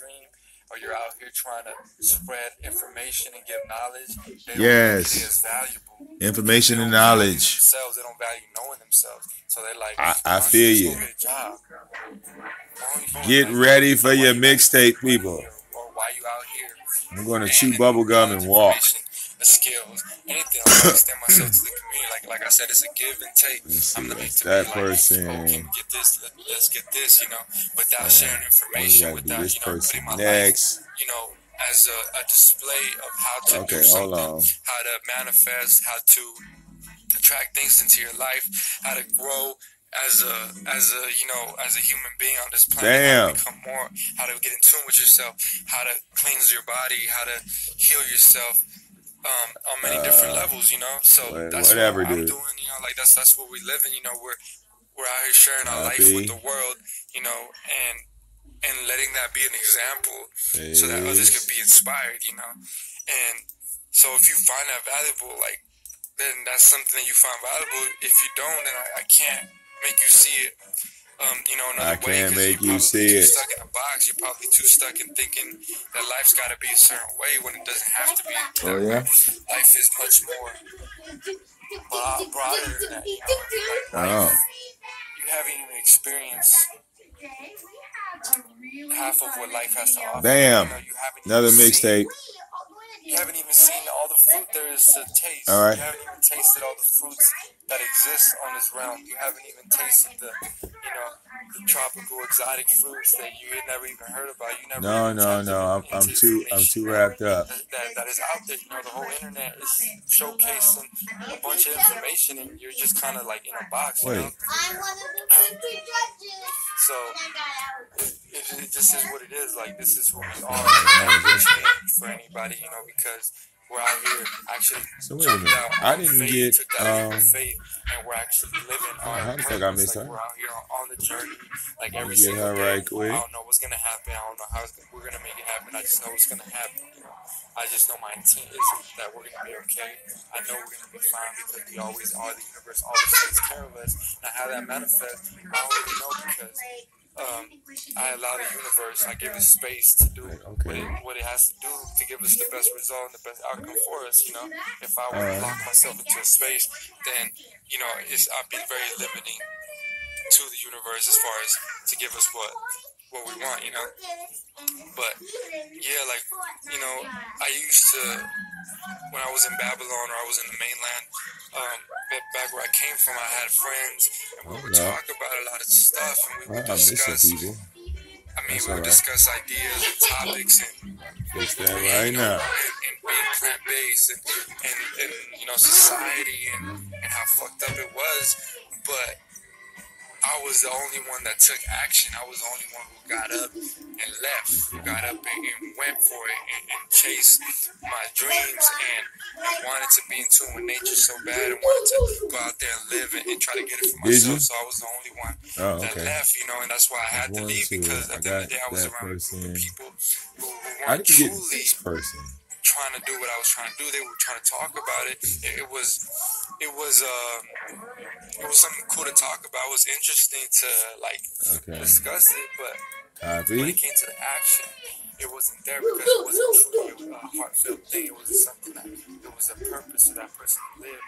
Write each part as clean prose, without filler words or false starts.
dream, or you're out here trying to spread information and give knowledge, they don't see Yes. as valuable. Information They and don't value knowledge. themselves. They don't value knowing themselves. So they're like, I why don't feel you you. just go get a job? Why Get don't you, ready for why your you not mixtape, making money, people. or why you out here I'm going to and chew bubble gum and walk. information, the skills, anything. I'm gonna extend myself to the community. Like I said, it's a give and take. Let's I'm see, looking what's to that be like, person? oh, can we get this? Let's get this. You know, without sharing We information, got to do without this person putting my next. life, as a display of how to do Okay, hold something, on. how to manifest, how to attract things into your life, how to grow as a human being on this planet, how to become more, how to get in tune with yourself, how to cleanse your body, how to heal yourself on many different levels, So that's whatever, what I'm dude. doing, like that's what we live in, we're out here sharing our life with the world, and letting that be an example so that others could be inspired, And so if you find that valuable, then that's something that you find valuable. If you don't, then I can't make you see it. Another way, can't make you're you see too it. stuck in a box. You're probably too stuck in thinking that life's got to be a certain way when it doesn't have to be. Oh, yeah? Life is much more broader than that. You haven't even experienced half of what life has to offer. Bam. You haven't Another even mixtape. You haven't even seen all the fruit there is to taste. All right. You haven't even tasted all the fruits that exist on this realm. You haven't even tasted the tropical exotic fruits that you had never even heard about. You never. No. I'm too wrapped up. That is out there. The whole internet is showcasing a bunch of information, and you're just kind of like in a box. Wait. I'm one of the judges. So it just is what it is. Like, this is who we are. For anybody, because we're out here actually. So wait a minute. I didn't get faith, and we're actually living. How the fuck I missed her? We're out here on the journey, like every Get single her day. right quick. I don't know what's gonna happen. I don't know how we're gonna make it happen. I just know it's gonna happen. I just know my intent is that we're gonna be okay. I know we're gonna be fine because we always are. The universe always takes care of us. Now, how that manifests, I don't really know because. I allow the universe, I give it space to do what it has to do to give us the best result and the best outcome for us, If I were to lock myself into a space, then, I'd be very limiting to the universe as far as to give us what we want, But, yeah, I used to, when I was in Babylon or I was in the mainland, back where I came from, I had friends, and we would talk about a lot of stuff, and we would discuss. We would discuss ideas and topics, and fix that right now. And being plant-based, and society, and how fucked up it was, but I was the only one that took action. I was the only one who got up and left, got up and went for it, and chased my dreams, and wanted to be in tune with nature so bad, and wanted to go out there and live and try to get it for myself. So I was the only one that left, and that's why I had to leave, because at the end of the day I was around people who weren't truly trying to do what I was trying to do. They were trying to talk about it. It was something cool to talk about. It was interesting to discuss it, but when it came to the action, it wasn't there because it wasn't truly a heartfelt thing. It was something that it was a purpose for that person to live.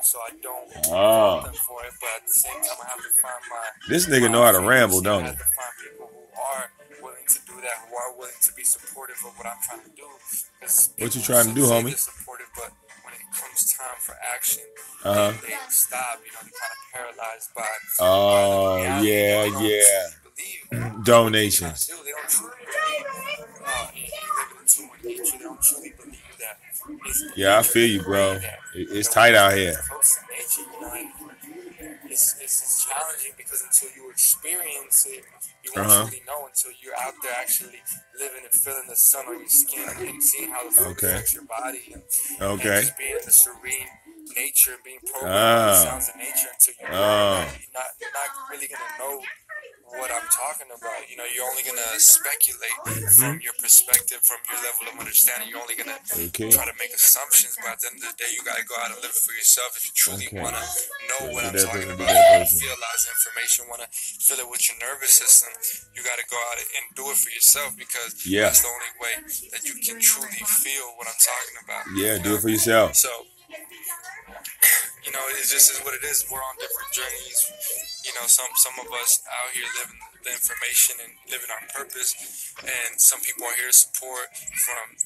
So I don't fault them for it, but at the same time, I have to find This nigga know how to ramble, don't he? I have to find people who are willing to do that, who are willing to be supportive of what I'm trying to do. What you trying to do, homie? Supportive, but when it comes time for action, they stop. They kind of paralyzed by. Donations. They don't truly believe nature. They don't truly believe that. I feel you, bro. It's tight out here. It's challenging because until you experience it, you won't really know until you're out there actually living and feeling the sun on your skin and seeing how the food affects your body and just being in the serene nature and being programmed by the sounds of nature until you're not really gonna know what I'm talking about. You know, you're only gonna speculate from your perspective, from your level of understanding. You're only gonna try to make assumptions, but at the end of the day, you gotta go out and live it for yourself. If you truly wanna know what I'm talking about, feel lots of information, wanna feel it with your nervous system, you gotta go out and do it for yourself, because that's the only way that you can truly feel what I'm talking about. Yeah, do it for yourself. So, you know, it just is what it is. We're on different journeys. You know, some of us out here living the information and living our purpose, and some people are here to support from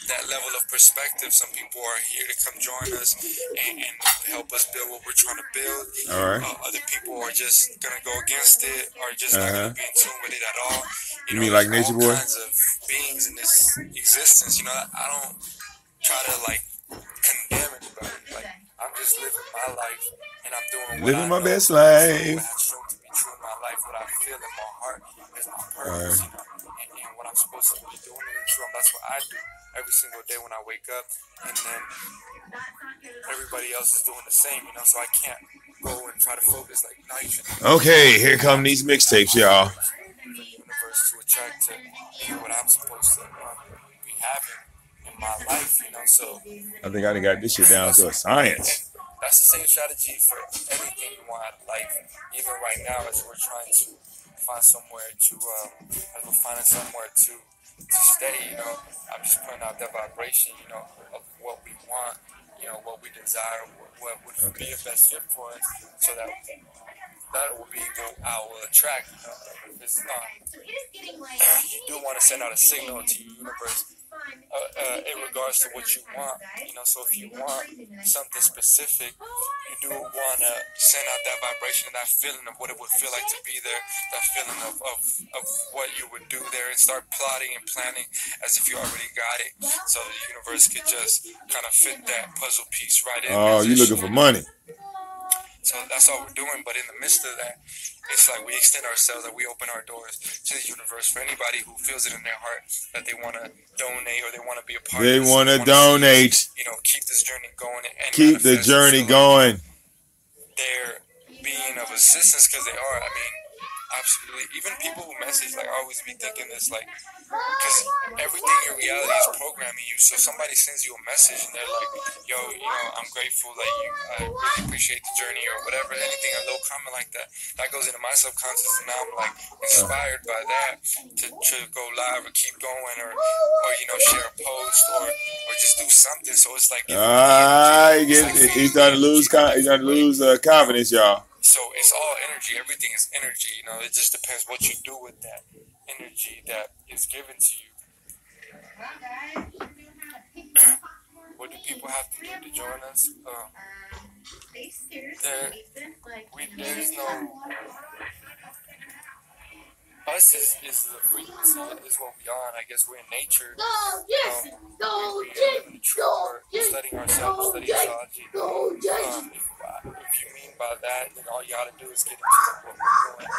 that level of perspective. Some people are here to come join us and help us build what we're trying to build. All right. Other people are just gonna go against it, or just not gonna be in tune with it at all. You mean like Nature Boy? All kinds of beings in this existence. You know, I don't try to like condemn anybody. Like, I'm just living my life, and I'm doing what my best life. What I show to be true in my life, what I feel in my heart is my purpose, you know, and what I'm supposed to be doing in this room. That's what I do every single day when I wake up, and then everybody else is doing the same, you know. So I can't go and try to focus like, no, you shouldn't. Okay, here come these mixtapes, y'all. The universe to attract to me what I'm supposed to be having in my life, you know. So I think I done got this shit down to a science. That's the same strategy for everything you want out of life. Even right now, as we're trying to find somewhere to, as we're finding somewhere to stay, you know, I'm just putting out that vibration, you know, of what we want, you know, what we desire, what would be a best fit for us, so that will be what I will attract, you know. Because you do want to send out a signal to your universe in regards to what you want, you know. So if you want something specific, you do want to send out that vibration, that feeling of what it would feel like to be there, that feeling of what you would do there, and start plotting and planning as if you already got it, so the universe could just kind of fit that puzzle piece right in. Oh, you looking for money? So that's all we're doing, but in the midst of that, it's like we extend ourselves and we open our doors to the universe for anybody who feels it in their heart that they want to donate or they want to be a part of this. They want to donate. You know, keep this journey going. And keep the journey going. Like they're being of assistance, because they are. I mean, absolutely. Even people who message, like, I always be thinking this, like, because everything in reality is programming you. So somebody sends you a message and they're like, yo, you know, I'm grateful, like, I really appreciate the journey, or whatever, anything, a little comment like that, that goes into my subconscious, and now I'm like inspired by that to go live or keep going, or you know, share a post, or just do something. So it's like, he's starting to lose confidence, y'all. So it's all energy. Everything is energy. You know, it just depends what you do with that energy that is given to you. What do people have to do to join us? There's no... Us is the frequency, is what we are, and I guess we're in nature. We live in the truth, we're studying ourselves, studying astrology. If you mean by that, then all you gotta do is get into what we're doing,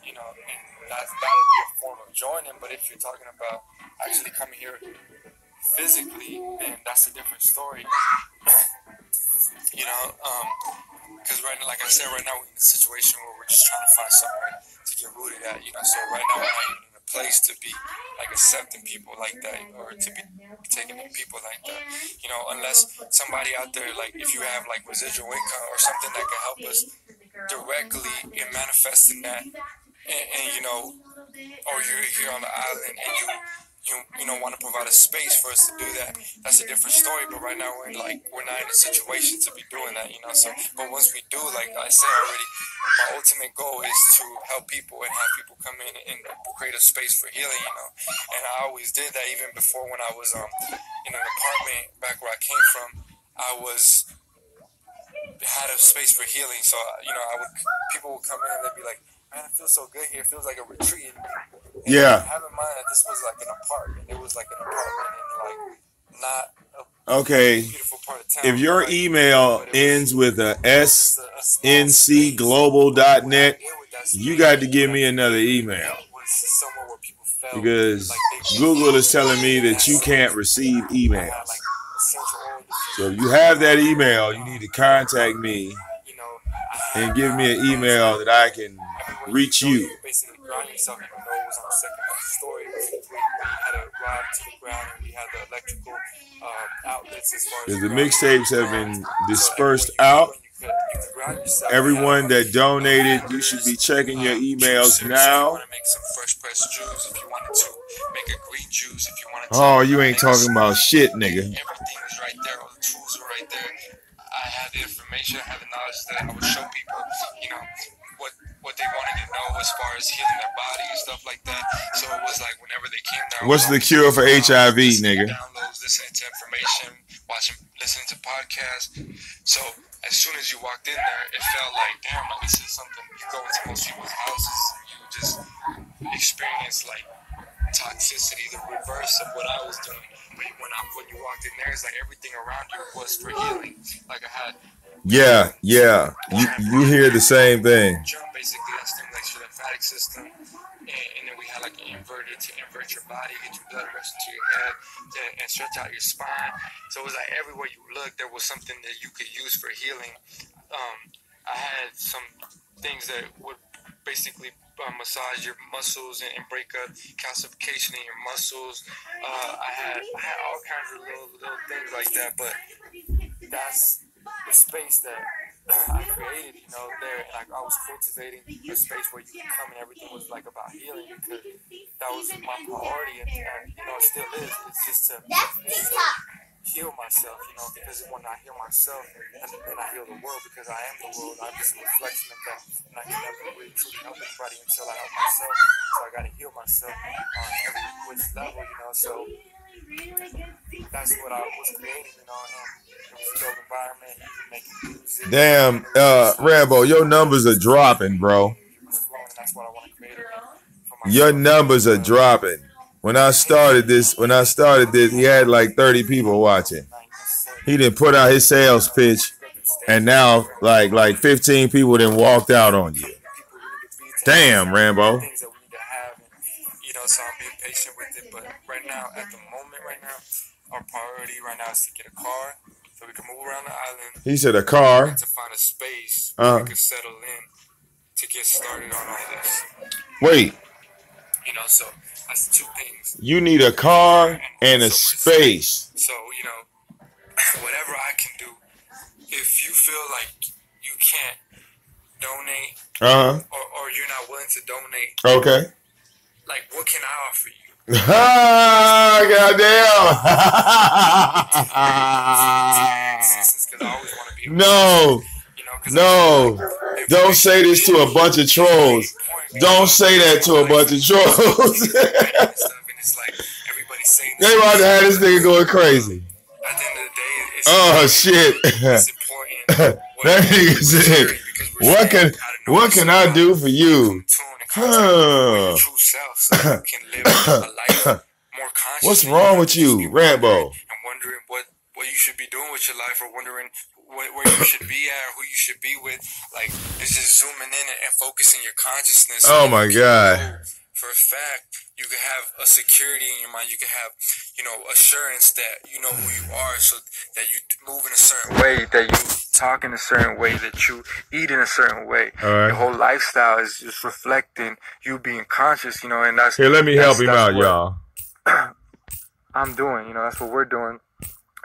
you know, and that'll be a form of joining. But if you're talking about actually coming here physically, then that's a different story. You know, because right now, like I said, right now we're in a situation where we're just trying to find somewhere to get rooted at, you know. So right now we're not even in a place to be like accepting people like that, or to be taking in people like that, you know, unless somebody out there, like, if you have like residual income or something that can help us directly in manifesting that, and you know, or you're here on the island and you know, want to provide a space for us to do that, that's a different story. But right now we're not in a situation to be doing that, you know. So, but once we do, like I said already, my ultimate goal is to help people and have people come in and create a space for healing, you know. And I always did that even before, when I was in an apartment back where I came from. I had a space for healing. So, you know, people would come in and they'd be like, man, it feels so good here. It feels like a retreat. And have in mind that this was like an apartment. It was like an apartment in like not a beautiful part of town. If your email ends with a sncglobal.net, you got to give me another email, because Google is telling me that you can't receive emails. So if you have that email, you need to contact me and give me an email that I can reach you. Basically ground yourself, even though it was on the second story. We had a rod to the ground, and we had the electrical outlets as far as the mixtapes have been dispersed out. Everyone that donated, you should be checking your emails now. Make some fresh pressed juice if you wanted to make a green juice if you wanted to. Oh, you ain't talking about shit, nigga. Everything was right there. All the tools were right there. I had the information, I had the knowledge that I would show people, you know, what they wanted to know as far as healing their body and stuff like that. So it was like whenever they came there. What's the cure for HIV, nigga? Downloads, listening to information, listening to podcasts. So as soon as you walked in there, it felt like, damn, like this is something. You go into most people's houses, you just experience like toxicity, the reverse of what I was doing. But when you walked in there, it's like everything around you was for healing. Like I had. Yeah. You hear the same thing. Basically, that stimulates your lymphatic system, and then we had like an inverter to invert your body, get your blood rush into your head, and stretch out your spine. So it was like everywhere you looked, there was something that you could use for healing. I had some things that would basically massage your muscles and break up calcification in your muscles. I had all kinds of little things like that, but that's the space that I created, you know, there, and I was cultivating a space where you can come and everything was like about healing, because that was my priority, and you know, it still is. It's just to heal myself, you know, because when I heal myself, then I heal the world, because I am the world. I'm just a reflection of that, and I can never really truly help anybody until I help myself. So I got to heal myself on every which level, you know. So that's what I was creating, you know. It was a dope environment, making music. Damn, Rambo, your numbers are dropping, bro. That's what I want to create. Your numbers are dropping. When I started this, he had like 30 people watching. He didn't put out his sales pitch, and now like 15 people then walked out on you. Damn, Rambo. Things that we need to have, and, you know, so I'm being patient with it. But right now, at the moment, our priority right now is to get a car so we can move around the island. He said a car. And to find a space where we can settle in to get started on all this. Wait. You know, so that's two things. You need a car and a space. So, you know, whatever I can do, if you feel like you can't donate, or you're not willing to donate, okay. Like, what can I offer you? Goddamn. No. Don't say this to a bunch of trolls. Don't say that to a bunch of trolls. They about to have this nigga going crazy. At the end of the day, oh shit. It's important. That nigga said, what can I do for you? What's wrong with you, Rambo? And wondering what you should be doing with your life, or wondering where you should be at, or who you should be with. Like, it's just zooming in and focusing your consciousness. Oh my God. For a fact, you can have a security in your mind. You can have, you know, assurance that you know who you are, so that you move in a certain way, that you talk in a certain way, that you eat in a certain way. All right. Your whole lifestyle is just reflecting you being conscious, you know, and that's... Here, let me help him out, y'all. I'm doing, you know, that's what we're doing.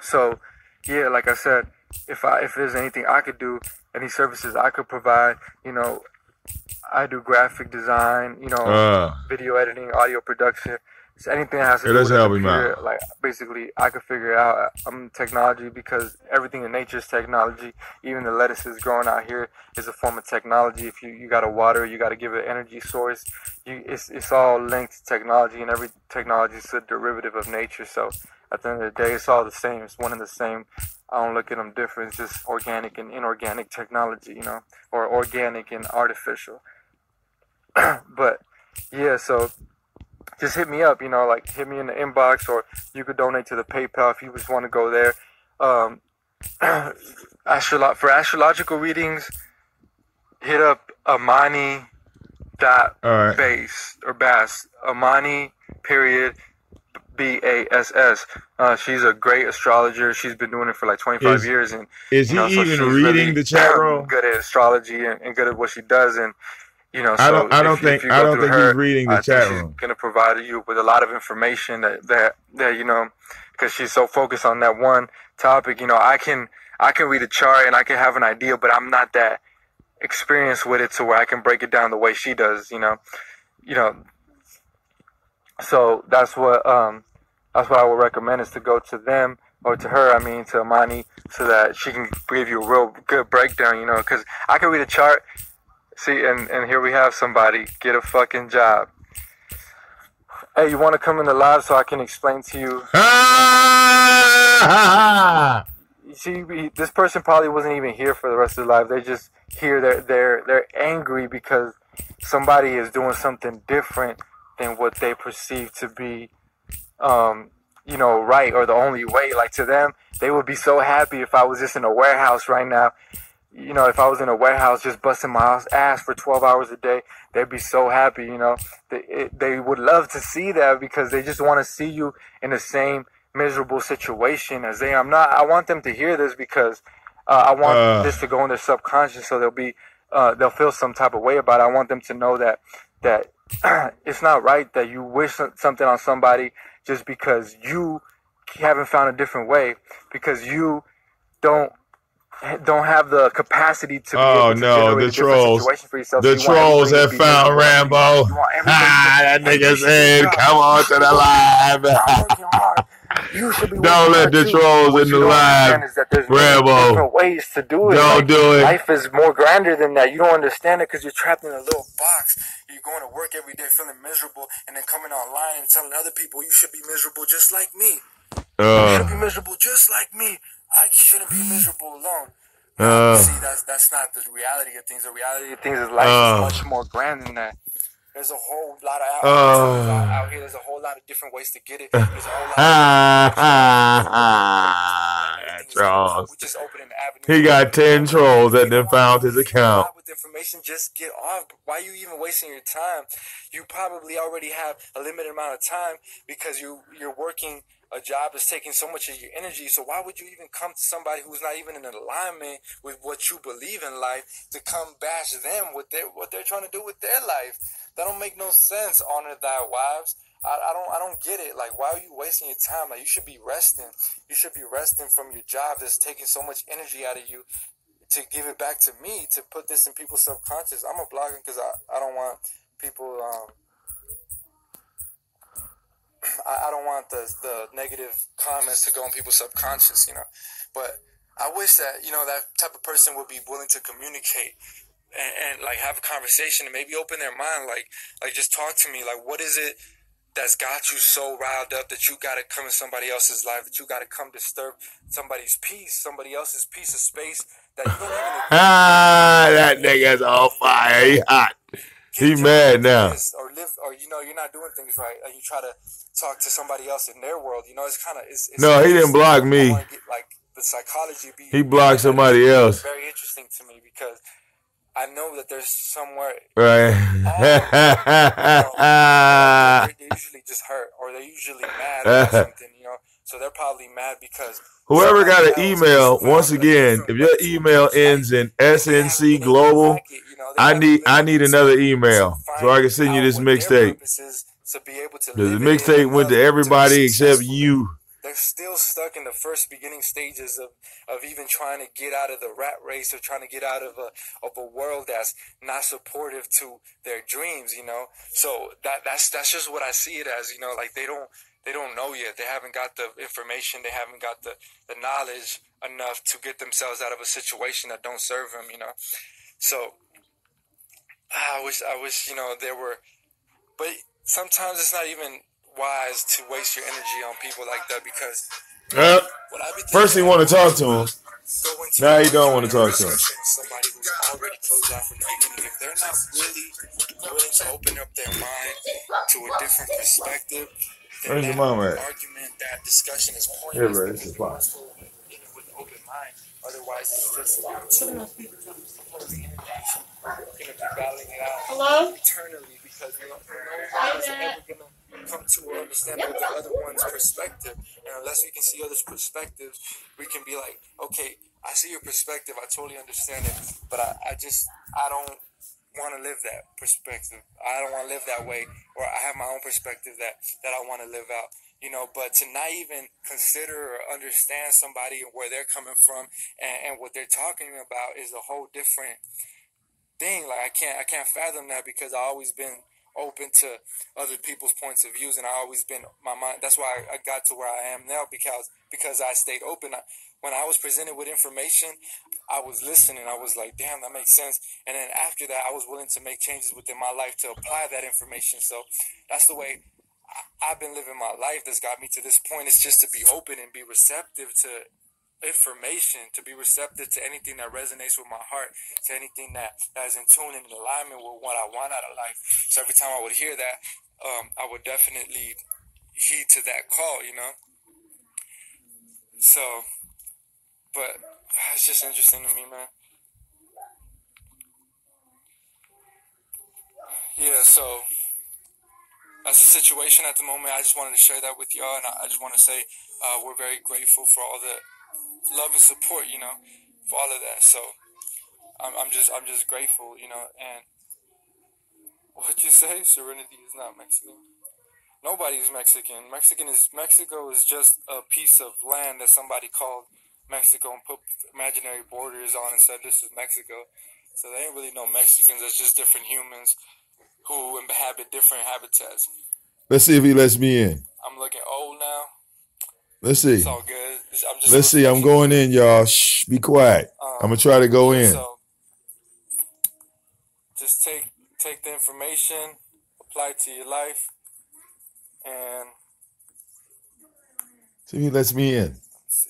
So, yeah, like I said, if there's anything I could do, any services I could provide, you know, I do graphic design, you know, video editing, audio production. So anything that has to do with help him out. Like, basically, I could figure it out. I'm technology, because everything in nature is technology. Even the lettuces growing out here is a form of technology. If you got to water, you got to give it an energy source. It's all linked to technology, and every technology is a derivative of nature. So at the end of the day, it's all the same. It's one and the same. I don't look at them different. It's just organic and inorganic technology, you know, or organic and artificial. But yeah, so just hit me up, you know, like hit me in the inbox, or you could donate to the PayPal if you just want to go there. For astrological readings, hit up Amani .base or Bass. Amani .BASS. She's a great astrologer. She's been doing it for like 25 years, and is he even reading the chat room? Good at astrology and good at what she does, and You know, I don't. so I don't if think. you I go don't through think he's her, reading the I think chat she's room. gonna provide you with a lot of information that you know, because she's so focused on that one topic. You know, I can read a chart and I can have an idea, but I'm not that experienced with it to where I can break it down the way she does. You know. So that's what I would recommend is to go to them or to her. I mean, to Amani, so that she can give you a real good breakdown. You know, because I can read a chart. See, and here we have somebody get a fucking job. Hey, you want to come in the live so I can explain to you? You see, this person probably wasn't even here for the rest of their life. They just here. They're angry because somebody is doing something different than what they perceive to be, you know, right or the only way. Like to them, they would be so happy if I was just in a warehouse right now. You know, if I was in a warehouse just busting my ass for 12 hours a day, they'd be so happy. You know, they would love to see that because they just want to see you in the same miserable situation as they am. I want them to hear this because I want this to go in their subconscious, so they'll feel some type of way about it. I want them to know that it's not right that you wish something on somebody just because you haven't found a different way, because you don't have the capacity to be able to generate a different situation for yourself. The trolls have found Rambo. That nigga said, "Come on to the live." You should be don't let the trolls in the live. Is that there's Rambo, different ways to do it. Don't do it. Life is more grander than that. You don't understand it because you're trapped in a little box. You're going to work every day feeling miserable, and then coming online and telling other people you should be miserable just like me. You should be miserable just like me. I shouldn't be miserable alone. See, that's not the reality of things. The reality of things is life is much more grand than that. There's a whole lot of out here. There's a whole lot of different ways to get it. There's a whole lot of we just open an avenue. He got 10 trolls that then found his account. With information, just get off. Why are you even wasting your time? You probably already have a limited amount of time because you're working a job that's taking so much of your energy. So why would you even come to somebody who's not even in alignment with what you believe in life to come bash them with what they're trying to do with their life? That don't make no sense. Honor thy wives. I don't get it. Like, why are you wasting your time? Like, you should be resting. You should be resting from your job that's taking so much energy out of you to give it back to me, to put this in people's subconscious. I'm a blogger because I don't want people I don't want the negative comments to go in people's subconscious, you know. But I wish that, you know, that type of person would be willing to communicate and like have a conversation and maybe open their mind, like just talk to me. Like, what is it that's got you so riled up that you gotta come in somebody else's life, that you gotta come disturb somebody's peace, somebody else's piece of space that you don't even that nigga's on fire. He hot. He mad now. Or you know, you're not doing things right, and you try to talk to somebody else in their world. You know, it's kind of no. He didn't block me. The psychology. He blocked somebody else. Very interesting to me because I know that there's somewhere. Right. They're usually just hurt, or they're usually mad about something. You know, so they're probably mad because. Whoever got an email, once again, if your email ends in SNC Global, I need another email so I can send you this mixtape. The mixtape went to everybody except you. They're still stuck in the first beginning stages of even trying to get out of the rat race, or trying to get out of a world that's not supportive to their dreams, you know. So that's just what I see it as, you know. Like they don't know yet. They haven't got the information. They haven't got the knowledge enough to get themselves out of a situation that don't serve them, you know. So I wish, you know, there were, but sometimes it's not even wise to waste your energy on people like that because first he want to talk to him. Now he don't want to talk to him. Somebody who's already closed off from the beginning, if they're not really willing to open up their mind to a different perspective, where's your mom at? Argument, that discussion is pointless. Yeah, bro, this is fine. With an open mind, otherwise it's just gonna be battling it out eternally because no one is ever gonna come to an understanding of the other one's perspective. And unless we can see others' perspectives, we can be like, okay, I see your perspective, I totally understand it, but I don't want to live that perspective. I don't want to live that way, or I have my own perspective that I want to live out. But to not even consider or understand somebody and where they're coming from and what they're talking about is a whole different thing. Like I can't fathom that, because I always been open to other people's points of views, and I always been my mind. That's why I got to where I am now, because I stayed open. When I was presented with information, I was listening. I was like, damn, that makes sense. And then after that, I was willing to make changes within my life to apply that information. So that's the way I've been living my life. That's got me to this point. It's just to be open and be receptive to information, to be receptive to anything that resonates with my heart, to anything that is in tune and in alignment with what I want out of life. So every time I would hear that, I would definitely heed to that call, So, but it's just interesting to me, man. Yeah, so that's the situation at the moment. I just wanted to share that with y'all, and I just want to say we're very grateful for all the love and support, for all of that. So I'm just grateful, And what you say? Serenity is not Mexican. Nobody's Mexican. Mexico is just a piece of land that somebody called Mexico and put imaginary borders on and said this is Mexico. So they ain't really no Mexicans. It's just different humans who inhabit different habitats. Let's see if he lets me in. I'm looking old now. Let's see. It's all good. Let's see. I'm going in, y'all. Shh, be quiet. I'm gonna try to go in. So just take the information, apply it to your life, and see if he lets me in. Let's see.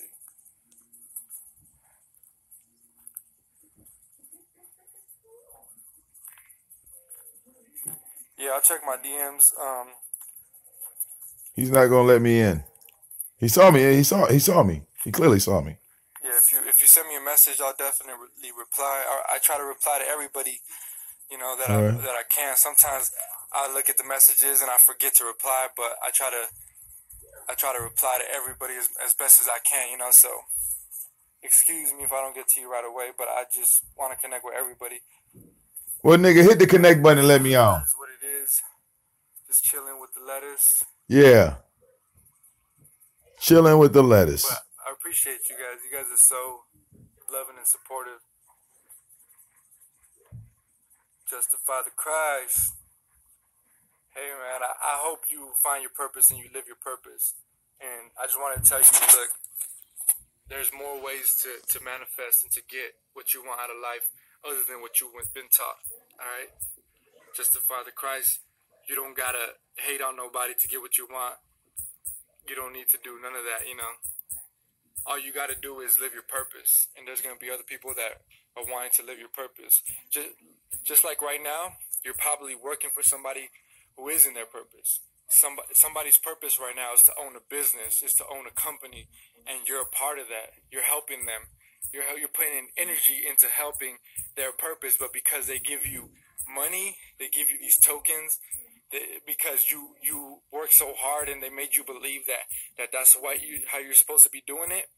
Yeah, I'll check my DMs. He's not gonna let me in. He saw me. He saw me. He clearly saw me. Yeah, if you send me a message, I'll definitely reply. I try to reply to everybody, that I can. Sometimes I look at the messages and I forget to reply, but I try to reply to everybody as best as I can, So excuse me if I don't get to you right away, but I just want to connect with everybody. Well, nigga, hit the connect button and let me on. That's what it is. Just chilling with the lettuce. Yeah. Chilling with the lettuce. But I appreciate you guys. You guys are so loving and supportive. Justify the Christ. Hey, man, I hope you find your purpose and you live your purpose. And I just want to tell you, look, there's more ways to manifest and to get what you want out of life other than what you've been taught. All right? Justify the Christ. You don't got to hate on nobody to get what you want. You don't need to do none of that, All you got to do is live your purpose. And there's going to be other people that are wanting to live your purpose. Just like right now, you're probably working for somebody who is in their purpose. Somebody's purpose right now is to own a business, is to own a company, and you're a part of that. You're helping them. You're putting in energy into helping their purpose, but because they give you money, they give you these tokens, because you work so hard and they made you believe that's how you're supposed to be doing it,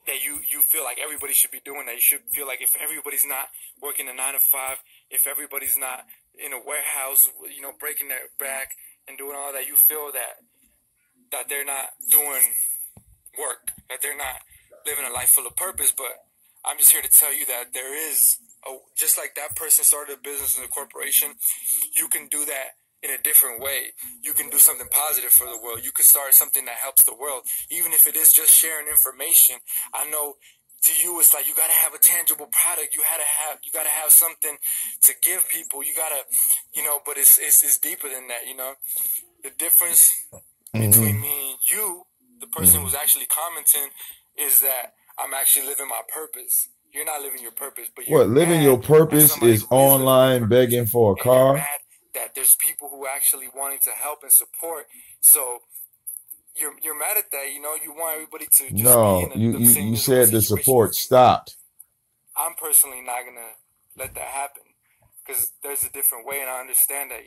that you feel like everybody should be doing that. You should feel like if everybody's not working a 9 to 5, if everybody's not in a warehouse, breaking their back and doing all that, you feel that they're not doing work, that they're not living a life full of purpose. But I'm just here to tell you that there is, just like that person started a business and a corporation, you can do that in a different way. You can do something positive for the world. You can start something that helps the world, even if it is just sharing information. I know to you it's like you gotta have a tangible product. You gotta have something to give people. You gotta, but it's deeper than that. The difference between me and you, the person who's actually commenting, is that I'm actually living my purpose. You're not living your purpose, but you're living your purpose is online begging for a car. You're mad that there's people who actually wanting to help and support. So you're mad at that. You want everybody to just be in you said the support stopped. I'm personally not gonna let that happen, because there's a different way, and I understand that.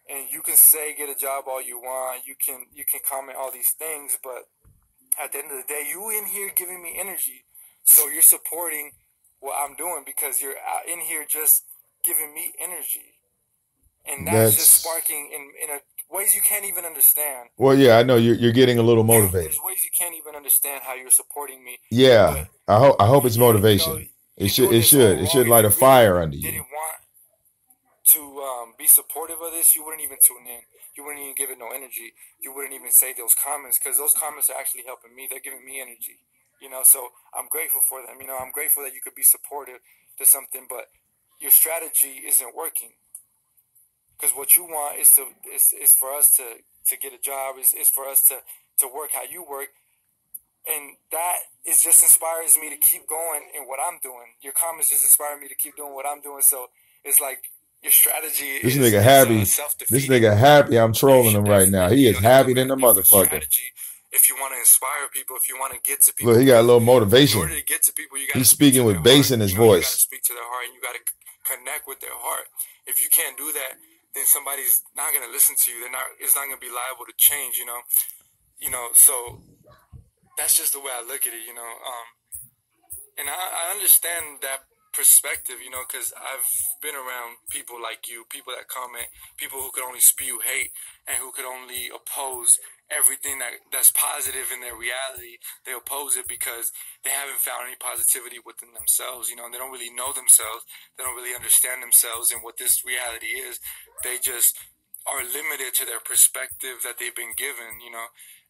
And you can say get a job all you want. You can comment all these things, but at the end of the day, you in here giving me energy, so you're supporting what I'm doing because you're out in here just giving me energy. And that's just That's sparking in ways you can't even understand. well, yeah, I know you're getting a little motivated. There's ways you can't even understand how you're supporting me. Yeah, But I hope it's you know, motivation. It you're should doing it this all should it wrong. should If light you a really fire under you. didn't want to be supportive of this, you wouldn't even tune in. You wouldn't even give it no energy. You wouldn't even say those comments because those comments are actually helping me. They're giving me energy. You know, so I'm grateful for them. You know, I'm grateful that you could be supportive to something, but your strategy isn't working. Because what you want is for us to get a job, is for us to work how you work. And that is just inspires me to keep going in what I'm doing. Your comments just inspire me to keep doing what I'm doing. So it's like your strategy This is nigga happy. This self-defeating. nigga happy. I'm You trolling should him right now. definitely He is happy than the implement a different motherfucker. strategy if you want to inspire people, if you want to get to people. Look, he got a little In motivation. order to get to people, you got He's to speak speaking to their with bass heart. in his You know, you got to voice. speak to their heart, and you got to connect with their heart. If you can't do that, then somebody's not gonna listen to you. They're not. It's not gonna be liable to change. You know. So that's just the way I look at it. And I understand that perspective, because I've been around people like you, people that comment, people who could only spew hate and who could only oppose everything that's positive in their reality. They oppose it because they haven't found any positivity within themselves, and they don't really know themselves. They don't really understand themselves and what this reality is. They just are limited to their perspective that they've been given.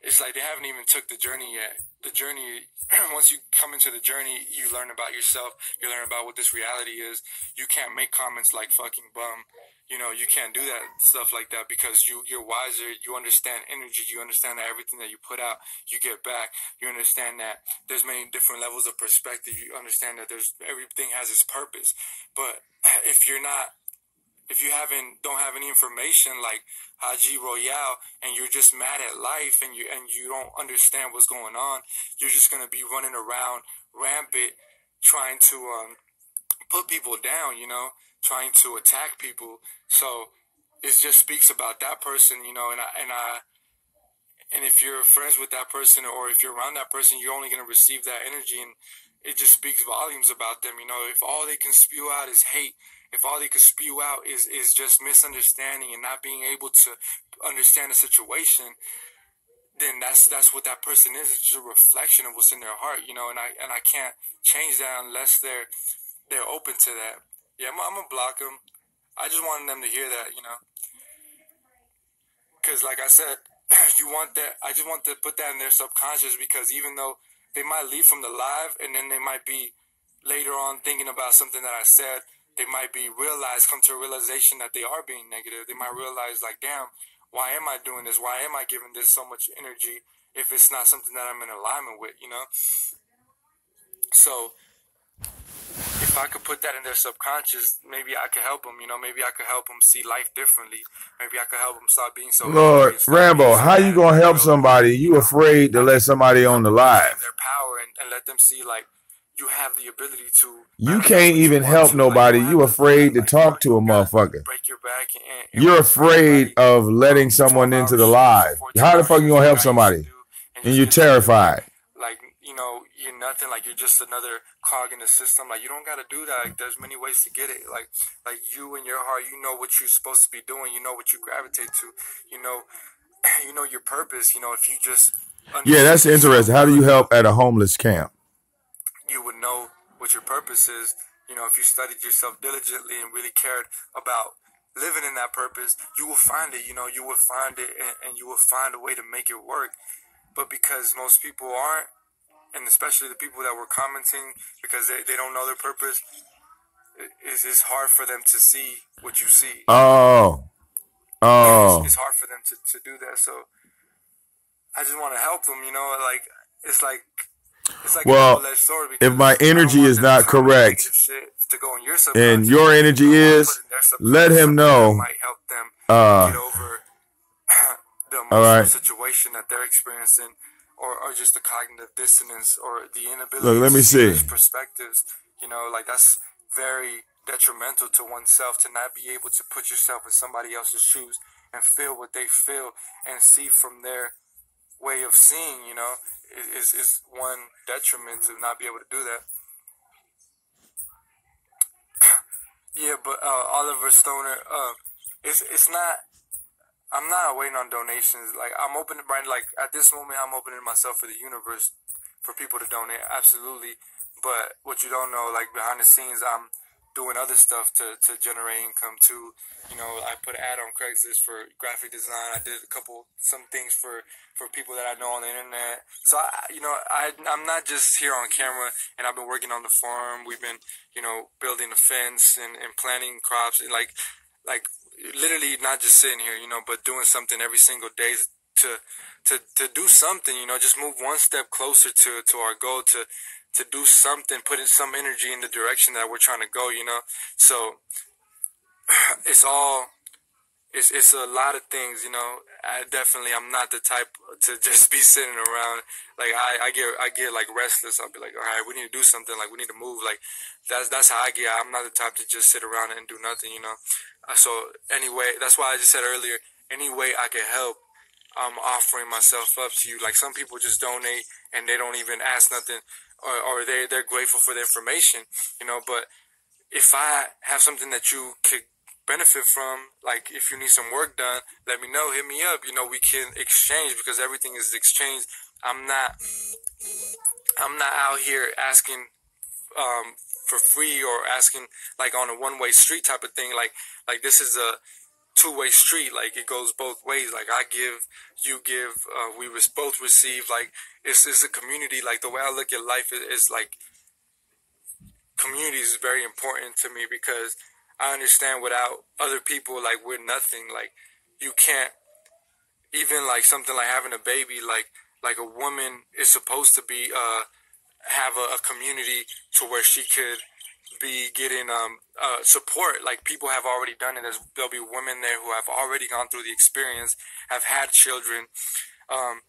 It's like they haven't even took the journey yet. The journey, once you come into the journey, you learn about yourself. You learn about what this reality is. You can't make comments like fucking bum. You can't do that stuff like that because you're wiser. You understand energy. You understand that everything that you put out, you get back. You understand that there's many different levels of perspective. You understand that everything has its purpose. But if you're not if you don't have any information like Haji Royale and you're just mad at life and you don't understand what's going on, you're just gonna be running around rampant trying to put people down, trying to attack people. So it just speaks about that person, and if you're friends with that person or if you're around that person, you're only gonna receive that energy, and it just speaks volumes about them. If all they can spew out is hate, if all they can spew out is just misunderstanding and not being able to understand the situation, then that's what that person is. It's just a reflection of what's in their heart, and I can't change that unless they're open to that. Yeah, I'm gonna block them. I just wanted them to hear that, because like I said, you want that. I just want to put that in their subconscious because even though they might leave from the live and then they might be later on thinking about something that I said, they might come to a realization that they are being negative. They might realize like, damn, why am I doing this? Why am I giving this so much energy if it's not something that I'm in alignment with, So if I could put that in their subconscious, maybe I could help them, maybe I could help them see life differently. Maybe I could help them stop being so Lord, Rambo, how you gonna help somebody? You afraid to let somebody on the live? Their power and let them see like you have the ability to. You can't even help nobody. You afraid to talk to a motherfucker. Break your back. You're afraid of letting someone into the live. How the fuck you gonna help somebody? And you're terrified. Like, you're nothing. Like, you're just another cog in the system. Like, you don't gotta do that. Like, there's many ways to get it. Like you in your heart, you know what you're supposed to be doing. You know what you gravitate to. You know your purpose. If you just yeah, that's interesting. How do you help at a homeless camp? You would know what your purpose is. If you studied yourself diligently and really cared about living in that purpose, you will find it. You will find it, and you will find a way to make it work. But because most people aren't, and especially the people that were commenting, because they don't know their purpose, it's hard for them to see what you see. Oh. It's hard for them to do that. So I just want to help them. It's like well, if my energy is not correct, and your energy is, let him know. Might help them get over the emotional situation that they're experiencing, or just the cognitive dissonance, or the inability Look, let me to see see. those perspectives. That's very detrimental to oneself, to not be able to put yourself in somebody else's shoes and feel what they feel and see from their way of seeing, is one detriment to not be able to do that. Yeah, but Oliver Stoner, it's not. I'm not waiting on donations. Like I'm open right. Like at this moment, I'm opening myself for the universe, for people to donate. Absolutely. But what you don't know, like behind the scenes, I'm doing other stuff to generate income too. You know, I put an ad on Craigslist for graphic design. I did some things for people that I know on the internet. So I'm not just here on camera, and I've been working on the farm. We've been, building a fence and planting crops, and like literally not just sitting here, but doing something every single day to to do something, just move one step closer to our goal, to do something, put in some energy in the direction that we're trying to go. So it's all it's a lot of things. I'm not the type to just be sitting around. Like I get like restless. I'll be like, all right, we need to do something. Like we need to move. Like that's how I get. I'm not the type to just sit around and do nothing. So anyway, that's why I just said earlier. Any way I can help, I'm offering myself up to you. Like some people just donate and they don't even ask nothing, or they're grateful for the information. But if I have something that you could benefit from, like if you need some work done, let me know, hit me up. We can exchange, because everything is exchanged. I'm not I'm not out here asking for free, or asking like on a one-way street type of thing. Like this is a two-way street. Like it goes both ways. Like I give, you give, both receive. Like it's a community. Like the way I look at life is like community is very important to me, because I understand without other people, like we're nothing. Like you can't, even like something like having a baby, like a woman is supposed to be have a community to where she could be getting support. Like people have already done it. There'll be women there who have already gone through the experience, have had children. Um,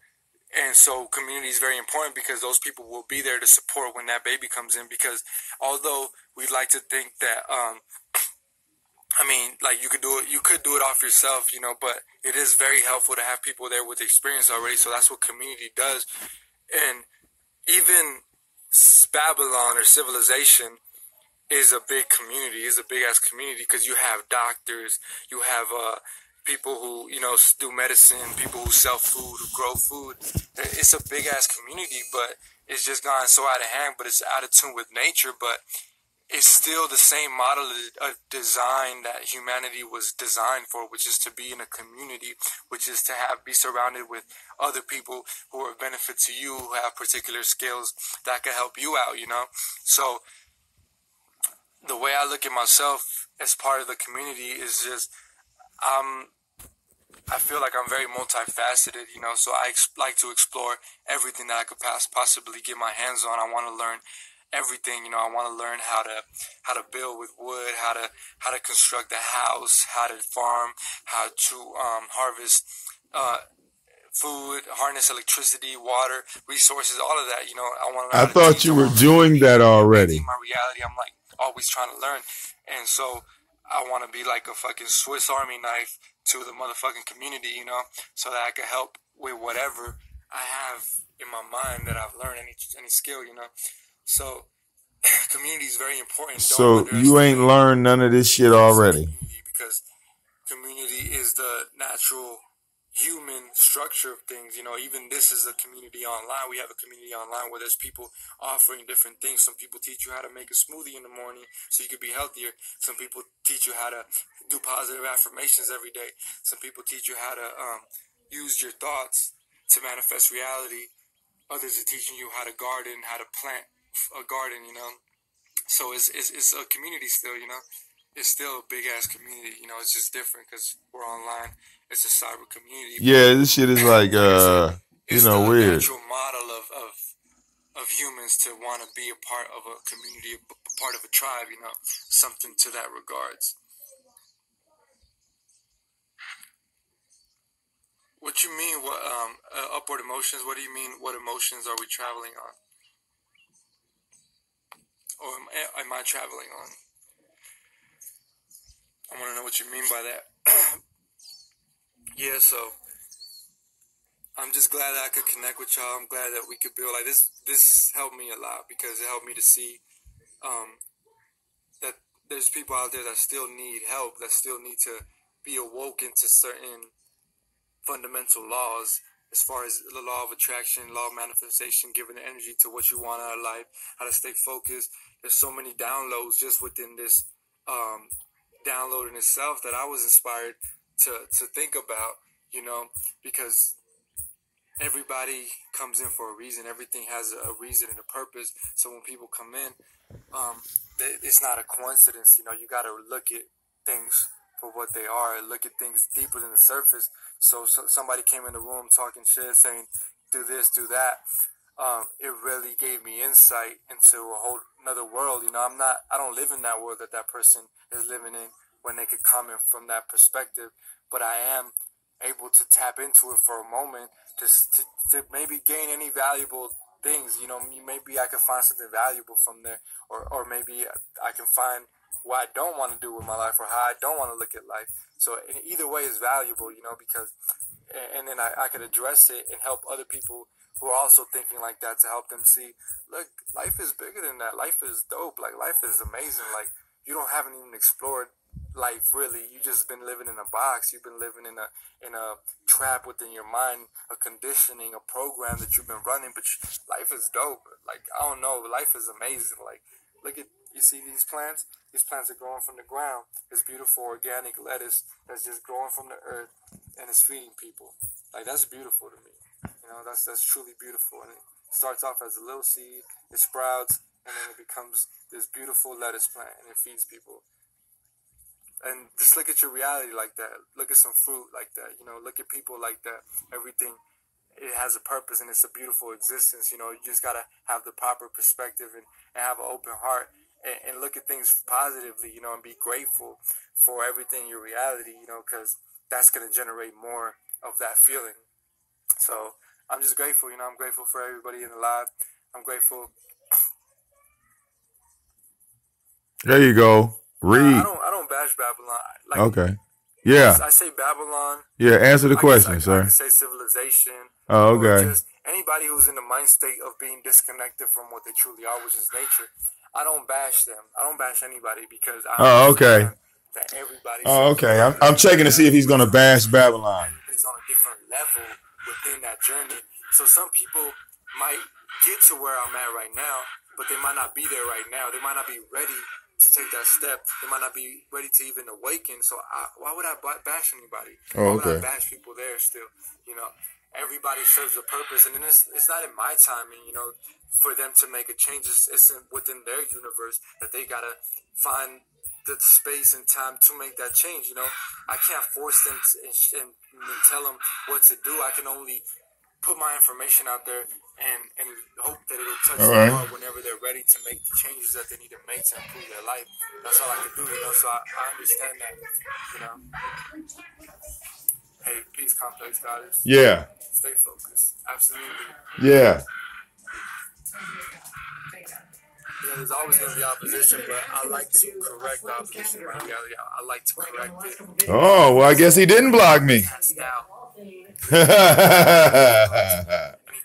and so community is very important, because those people will be there to support when that baby comes in. Because although we'd like to think that, like you could do it off yourself, but it is very helpful to have people there with experience already. So that's what community does. And even Babylon, or civilization, is a big community, is a big ass community, because you have doctors, you have people who do medicine, people who sell food, who grow food. It's a big ass community, but it's just gone so out of hand. But it's out of tune with nature. But it's still the same model of design that humanity was designed for, which is to be in a community, which is to be surrounded with other people who are of benefit to you, who have particular skills that can help you out. So the way I look at myself as part of the community is just, I feel like I'm very multifaceted. So I like to explore everything that I could possibly get my hands on. I want to learn everything. I want to learn how to build with wood, how to construct a house, how to farm, how to harvest food, harness electricity, water, resources, all of that. I want to learn I how to thought teach. I you were want to learn how to doing that already. maintain my reality. I'm like always trying to learn, and so I want to be like a fucking Swiss Army knife to the motherfucking community, so that I can help with whatever I have in my mind that I've learned, any skill. So community is very important. Don't So you ain't underestimate learned none of this shit already. community, because community is the natural human structure of things. Even this is a community online. We have a community online where there's people offering different things. Some people teach you how to make a smoothie in the morning so you could be healthier. Some people teach you how to do positive affirmations every day. Some people teach you how to use your thoughts to manifest reality. Others are teaching you how to garden, how to plant a garden. So it's a community still. It's still a big ass community. It's just different because we're online. It's a cyber community. Yeah, this shit is like I said, it's the weird. natural model of humans to want to be a part of a community, a part of a tribe. Something to that regards. What you mean? What upward emotions? What do you mean? What emotions are we traveling on, or am I traveling on? I want to know what you mean by that. Yeah, so I'm just glad that I could connect with y'all. I'm glad that we could build like this. This helped me a lot, because it helped me to see that there's people out there that still need help, that still need to be awoken to certain fundamental laws, as far as the law of attraction, law of manifestation, giving energy to what you want out of life, how to stay focused. There's so many downloads just within this download in itself that I was inspired to think about, you know, because everybody comes in for a reason. Everything has a reason and a purpose. So when people come in, it's not a coincidence. You know, you got to look at things for what they are, look at things deeper than the surface. So somebody came in the room talking shit, saying, do this, do that. It really gave me insight into a whole another world. You know, I don't live in that world that person is living in when they could comment from that perspective, but I am able to tap into it for a moment to maybe gain any valuable things. You know, maybe I can find something valuable from there, or maybe I can find what I don't want to do with my life, or how I don't want to look at life. So in either way is valuable, you know, because, and then I could address it and help other people who are also thinking like that, to help them see, look, life is bigger than that. Life is dope. Like, life is amazing. Like, you haven't even explored life really. You just been living in a box. You've been living in a trap within your mind, a conditioning, a program that you've been running. But life is dope. Like, I don't know, life is amazing. Like, look at, you see these plants? These plants are growing from the ground. It's beautiful organic lettuce that's just growing from the earth, and it's feeding people. Like, that's beautiful to me. You know, that's truly beautiful. And it starts off as a little seed, it sprouts, and then it becomes this beautiful lettuce plant, and it feeds people. And just look at your reality like that. Look at some fruit like that. You know, look at people like that. Everything, it has a purpose, and it's a beautiful existence. You know, you just gotta have the proper perspective, and have an open heart, and look at things positively. You know, and be grateful for everything in your reality. You know, because that's gonna generate more of that feeling. So I'm just grateful. You know, I'm grateful for everybody in the live. I'm grateful. There you go. Read. I don't bash Babylon. Like, okay. Yeah. I say Babylon. Yeah. Answer the question, sir. I can say civilization. Oh, okay. Or just anybody who's in the mind state of being disconnected from what they truly are, which is nature. I don't bash them. I don't bash anybody, because I okay. That everybody. Okay. I'm checking to see if he's gonna bash Babylon. Everybody's on a different level within that journey. So some people might get to where I'm at right now, but they might not be there right now. They might not be ready to take that step. They might not be ready to even awaken. So why would I bash anybody? Why would I bash people there still? You know, everybody serves a purpose, and then it's not in my timing, you know, for them to make a change. It's within their universe that they gotta find the space and time to make that change. You know, I can't force them and tell them what to do. I can only put my information out there and hope that it'll touch their heart whenever they're ready to make the changes that they need to make to improve their life. That's all I can do, you know. So I understand that, you know. Hey, peace, complex goddess. Yeah. Stay focused. Absolutely. Yeah. You know, there's always going to be opposition, but I like to correct the opposition in my reality. I like to correct it. Oh, well, I guess he didn't block me. Cast out any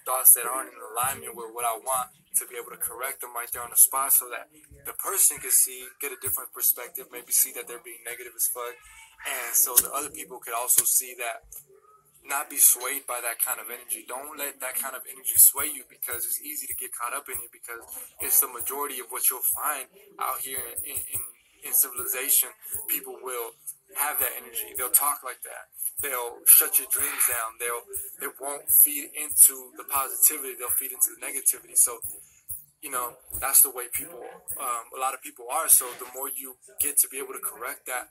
thoughts that aren't in alignment with what I want, to be able to correct them right there on the spot, so that the person can see, get a different perspective, maybe see that they're being negative as fuck, and so the other people could also see that, not be swayed by that kind of energy. Don't let that kind of energy sway you, because it's easy to get caught up in it, because it's the majority of what you'll find out here in civilization. People will have that energy. They'll talk like that. They'll shut your dreams down. They won't feed into the positivity. They'll feed into the negativity. So, you know, that's the way people, a lot of people are. So the more you get to be able to correct that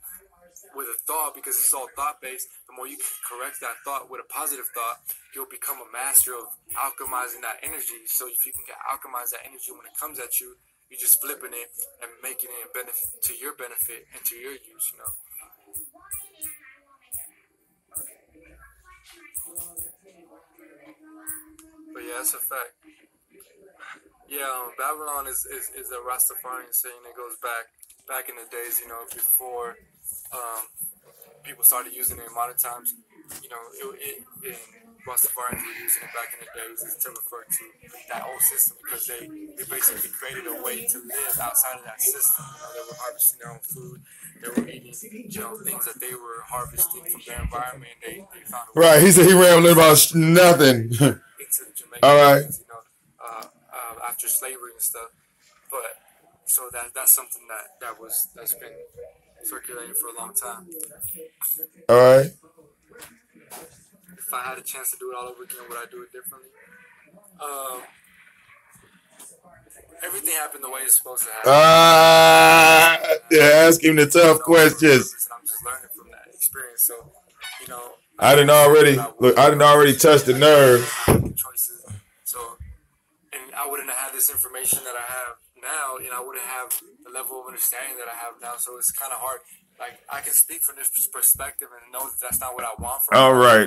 with a thought, because it's all thought-based, the more you can correct that thought with a positive thought, you'll become a master of alchemizing that energy. So if you can alchemize that energy when it comes at you, you're just flipping it and making it to your benefit and to your use, you know. But yeah, that's a fact. Yeah, Babylon is a Rastafarian saying that goes back in the days, you know, before people started using it in modern times. You know, Rastafarians were using it back in the days to refer to that old system because they basically created a way to live outside of that system. You know, they were harvesting their own food. They were eating, you know, things that they were harvesting from their environment. They found a way. Right. He said he rambling about nothing. Into Jamaica, All right. you know, after slavery and stuff. But so that's something that's been circulating for a long time. All right. If I had a chance to do it all over again, would I do it differently? Everything happened the way it's supposed to happen. Yeah, ask him the tough questions. I'm just learning from that experience. So, you know, I didn't already touch the nerve. Choices. So, and I wouldn't have had this information that I have now, and I wouldn't have the level of understanding that I have now. So it's kind of hard. Like, I can speak from this perspective and know that that's not what I want from all right,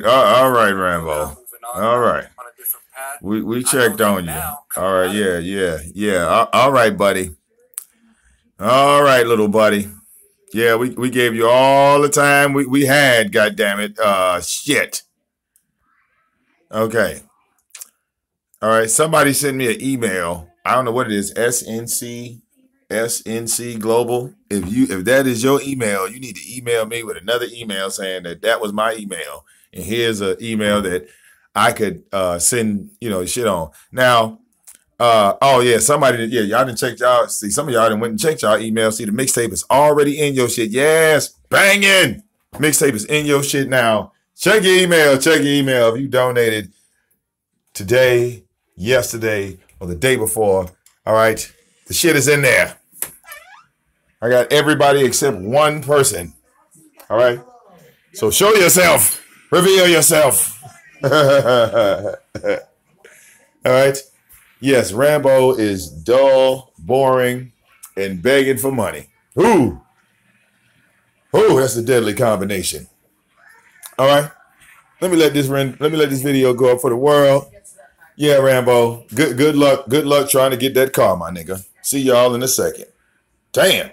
Rambo. All right. On a different path. We checked on you. All right, yeah. All right, buddy. All right, little buddy. Yeah, we gave you all the time we had, goddammit. Shit. Okay. All right, somebody send me an email. I don't know what it is, SNC Global. If that is your email, you need to email me with another email saying that was my email. And here's an email that I could send, shit on. Now, y'all didn't check y'all. See, some of y'all didn't went and checked y'all email. See, the mixtape is already in your shit. Yes, banging. Mixtape is in your shit now. Check your email. If you donated today, yesterday, or the day before. All right, the shit is in there. I got everybody except one person. All right, so show yourself. Reveal yourself. All right. Yes, Rambo is dull, boring, and begging for money. Ooh, that's a deadly combination. All right. Let me let this video go up for the world. Yeah, Rambo. Good luck. Good luck trying to get that car, my nigga. See y'all in a second. Damn.